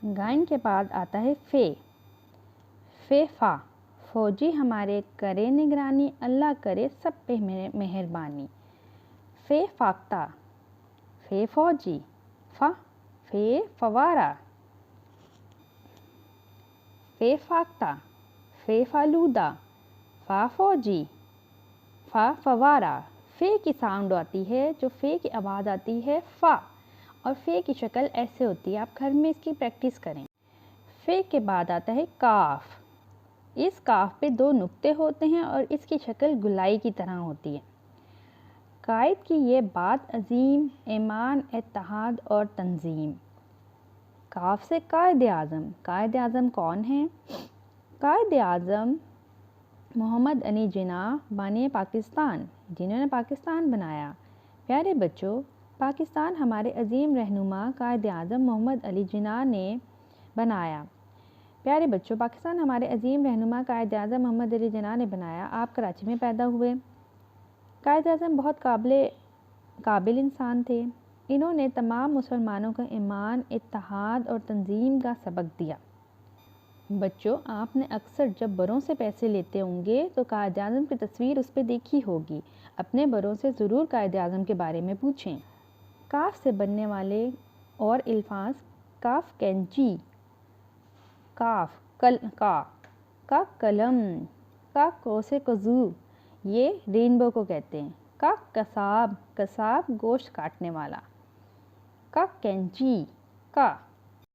Again के बाद आता है फे। फे फा। फौजी हमारे करे निगरानी, अल्लाह करे सब पे मेहरबानी। फे फाख्ता। फे फौजी। फा फे फवारा। फे फाख्ता। फे फालूदा। फा फौजी। फा फवारा। फे की साउंड आती है, जो फे की आवाज़ आती है फ़ा, और फे की शक्ल ऐसे होती है। आप घर में इसकी प्रैक्टिस करें। फे के बाद आता है काफ। इस काफ पे 2 नुक्ते होते हैं और इसकी शक्ल गुलाई की तरह होती है। कायद की ये बात अजीम, ईमान, इत्तेहाद और तंजीम। काफ से कायद आज़म। कायद आज़म कौन है? कायद आज़म मोहम्मद अली जिन्ना बानी पाकिस्तान, जिन्होंने पाकिस्तान बनाया। प्यारे बच्चों, पाकिस्तान हमारे अजीम रहनुमा कायद आज़म मोहम्मद अली जिन्ना ने बनाया। प्यारे बच्चों, पाकिस्तान हमारे अजीम रहनुमा कायद आज़म मोहम्मद अली जिन्ना ने बनाया। आप कराची में पैदा हुए। कायद आज़म बहुत काबिल इंसान थे। इन्होंने तमाम मुसलमानों को ईमान, इत्तेहाद और तंजीम का सबक दिया। बच्चों, आपने अक्सर जब बड़ों से पैसे लेते होंगे तो कायद आज़म की तस्वीर उस पर देखी होगी। अपने बड़ों से ज़रूर कायद आज़म के बारे में पूछें। काफ से बनने वाले और अल्फाज काफ कैंची, काफ का कलम, का कोसे कज़ू, ये रेनबो को कहते हैं। का कसाब, कसाब गोश्त काटने वाला। का कैंची, का